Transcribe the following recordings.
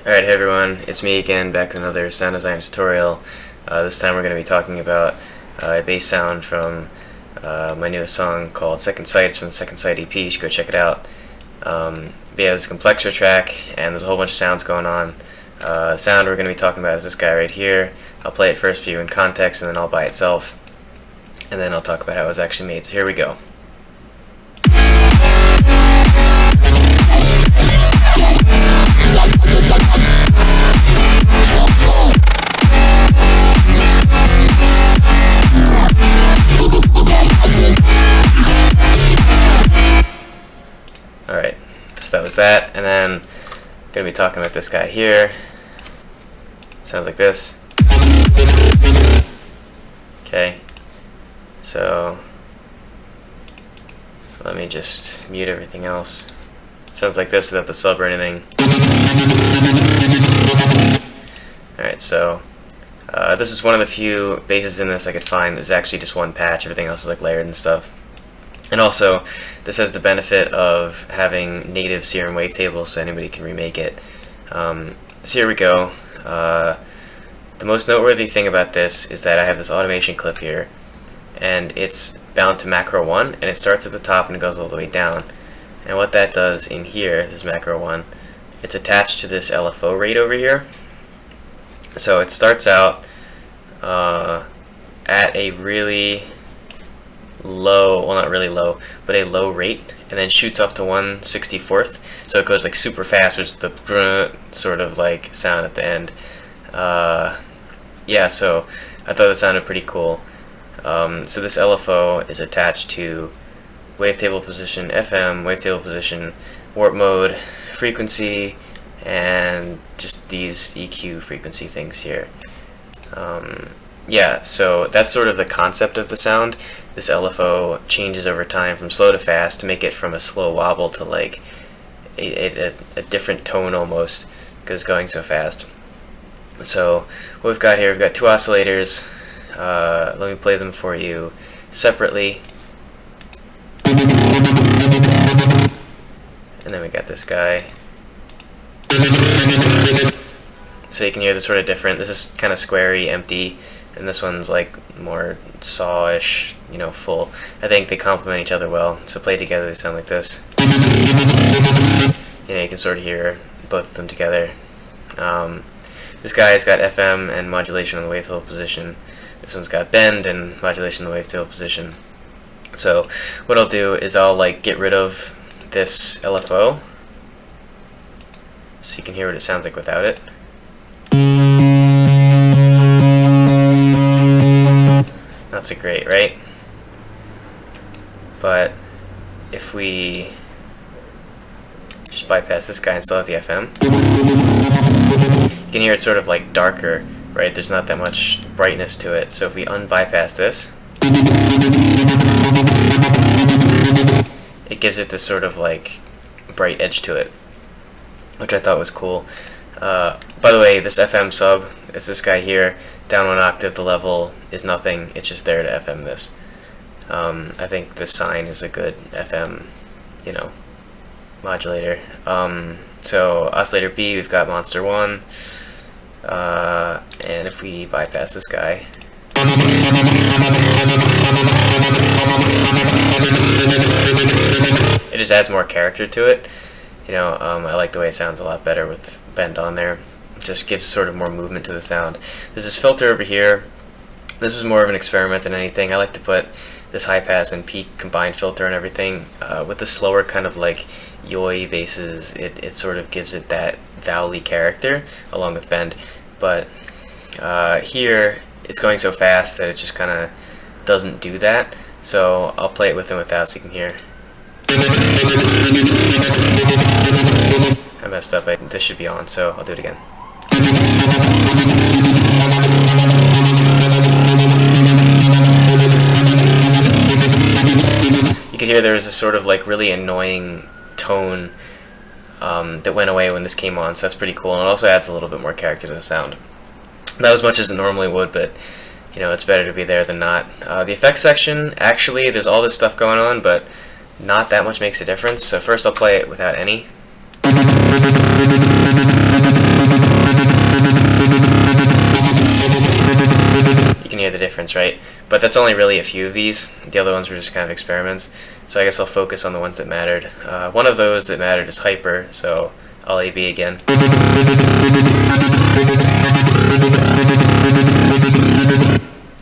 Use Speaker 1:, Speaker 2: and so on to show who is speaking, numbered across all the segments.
Speaker 1: Alright, hey everyone, it's me again, back with another sound design tutorial. This time we're going to be talking about a bass sound from my newest song called Second Sight. It's from the Second Sight EP, you should go check it out. But yeah, this is a Complextro track, and there's a whole bunch of sounds going on. The sound we're going to be talking about is this guy right here. I'll play it first for you in context, and then all by itself. And then I'll talk about how it was actually made, so here we go. Alright, so that was that, and then I'm going to be talking about this guy here. Sounds like this. Okay, so let me just mute everything else. Sounds like this without the sub or anything. Alright, so this is one of the few basses in this I could find. There's actually just one patch, everything else is like layered and stuff. And also, this has the benefit of having native Serum wavetables, so anybody can remake it. So here we go. The most noteworthy thing about this is that I have this automation clip here, and it's bound to macro 1, and it starts at the top and it goes all the way down. And what that does in here, this macro 1, it's attached to this LFO rate over here. So it starts out at a really low, well not really low, but a low rate, and then shoots up to 1/64th, so it goes like super fast, which is the sort of like sound at the end. Yeah, so I thought that sounded pretty cool. So this LFO is attached to wavetable position, FM, wavetable position, warp mode, frequency, and just these EQ frequency things here. Yeah, so that's sort of the concept of the sound. This LFO changes over time from slow to fast to make it from a slow wobble to like a different tone almost, because it's going so fast. So what we've got here, we've got two oscillators. Let me play them for you separately. And then we got this guy. So you can hear this sort of different. This is kind of squarey, empty, and this one's like more saw-ish, you know, full. I think they complement each other well, so played together they sound like this. You know, you can sort of hear both of them together. This guy's got FM and modulation on the wavetable position. This one's got bend and modulation on the wavetable position. So what I'll do is I'll like get rid of this LFO so you can hear what it sounds like without it. Not so great, right? But if we just bypass this guy and still have the FM, you can hear it's sort of like darker, right? There's not that much brightness to it. So if we unbypass this, it gives it this sort of like bright edge to it, which I thought was cool. By the way, this FM sub, it's this guy here, down 1 octave, the level is nothing, it's just there to FM this. I think this sine is a good FM, you know, modulator. So oscillator B, we've got Monster 1, and if we bypass this guy, it just adds more character to it. You know, I like the way it sounds a lot better with bend on there. It just gives sort of more movement to the sound. There's this filter over here. This was more of an experiment than anything. I like to put this high pass and peak combined filter and everything. With the slower kind of like yoy basses, it sort of gives it that vowel-y character along with bend. But here, it's going so fast that it just kind of doesn't do that. So I'll play it with and without so you can hear. I messed up. This should be on, so I'll do it again. You can hear there was a sort of like really annoying tone that went away when this came on, so that's pretty cool, and it also adds a little bit more character to the sound. Not as much as it normally would, but you know, it's better to be there than not. The effects section, actually, there's all this stuff going on, but not that much makes a difference. So first I'll play it without any. hear the difference, right? But that's only really a few of these. The other ones were just kind of experiments. So I guess I'll focus on the ones that mattered. One of those that mattered is hyper, so I'll AB again.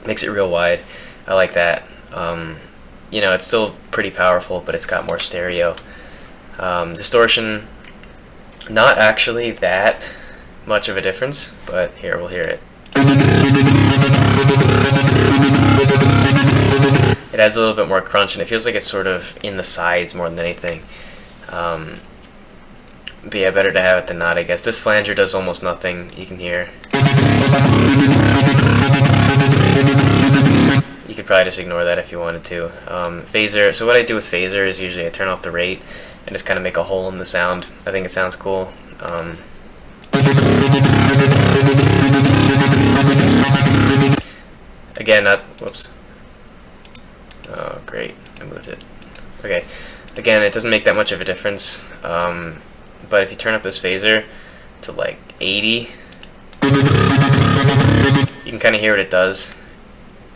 Speaker 1: Makes it real wide. I like that. You know, it's still pretty powerful, but it's got more stereo. Distortion, not actually that much of a difference, but here, we'll hear it. It adds a little bit more crunch, and it feels like it's sort of in the sides more than anything. But yeah, better to have it than not, I guess. This flanger does almost nothing, you can hear. You could probably just ignore that if you wanted to. Phaser, so what I do with phaser is usually I turn off the rate and just kind of make a hole in the sound. I think it sounds cool. Again, whoops. Oh, great, I moved it. Okay, again, it doesn't make that much of a difference, but if you turn up this phaser to like 80, you can kind of hear what it does.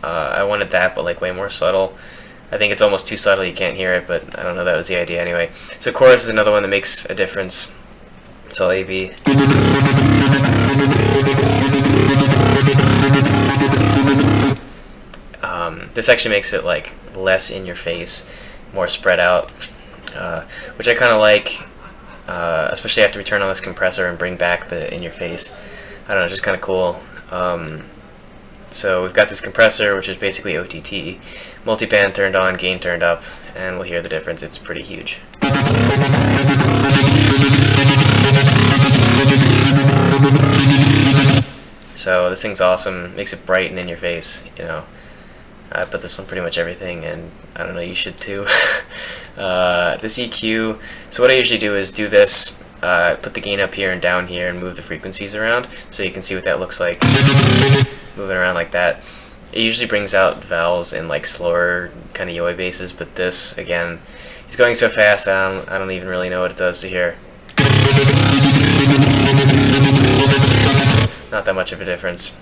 Speaker 1: I wanted that, but like way more subtle. I think it's almost too subtle, you can't hear it, but I don't know, that was the idea anyway. So chorus is another one that makes a difference. So AB. This actually makes it like less in your face, more spread out, which I kind of like, especially after we turn on this compressor and bring back the in your face. I don't know, just kind of cool. So we've got this compressor, which is basically OTT, multiband turned on, gain turned up, and we'll hear the difference. It's pretty huge. So this thing's awesome, makes it bright and in your face, you know. I put this on pretty much everything, and I don't know, you should too. This EQ, so what I usually do is do this, put the gain up here and down here and move the frequencies around so you can see what that looks like. Moving around like that. It usually brings out vowels in like slower kind of yoi basses, but this, again, it's going so fast that I don't even really know what it does to hear. Not that much of a difference.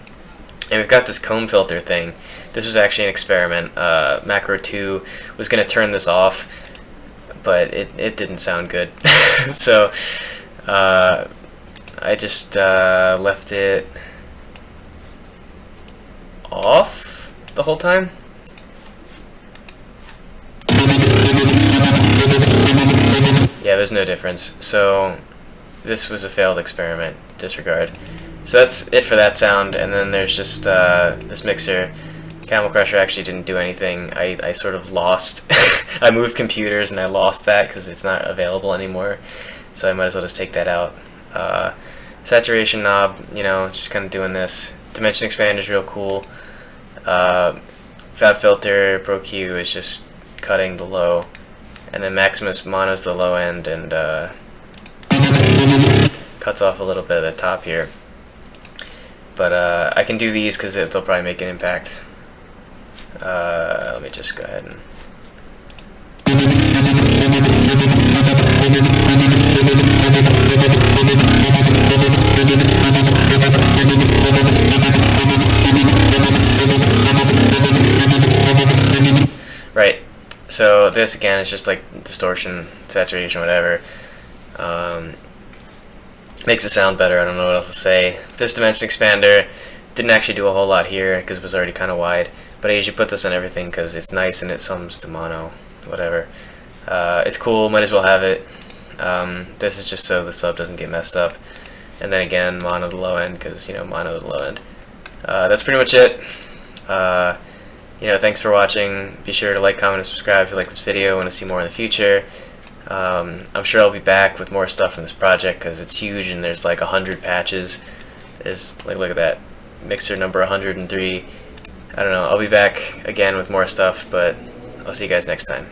Speaker 1: And we've got this comb filter thing. This was actually an experiment. Macro 2 was going to turn this off, but it didn't sound good. So I just left it off the whole time. Yeah, there's no difference. So this was a failed experiment. Disregard. So that's it for that sound, and then there's just this mixer. Camel Crusher actually didn't do anything. I sort of lost. I moved computers and I lost that because it's not available anymore. So I might as well just take that out. Saturation knob, you know, just kind of doing this. Dimension expander is real cool. Fab filter, Pro Q is just cutting the low, and then Maximus monos the low end and cuts off a little bit at the top here. But I can do these because they'll probably make an impact. Let me just go ahead and... Right, so this again is just like distortion, saturation, whatever. Makes it sound better, I don't know what else to say. This dimension expander didn't actually do a whole lot here because it was already kind of wide, but I usually put this on everything because it's nice and it sums to mono, whatever. It's cool, might as well have it. This is just so the sub doesn't get messed up. And then again, mono the low end because, you know, mono the low end. That's pretty much it. You know, thanks for watching. Be sure to like, comment, and subscribe if you like this video and want to see more in the future. I'm sure I'll be back with more stuff from this project because it's huge and there's like 100 patches. There's like, look at that, mixer number 103. I don't know, I'll be back again with more stuff, but I'll see you guys next time.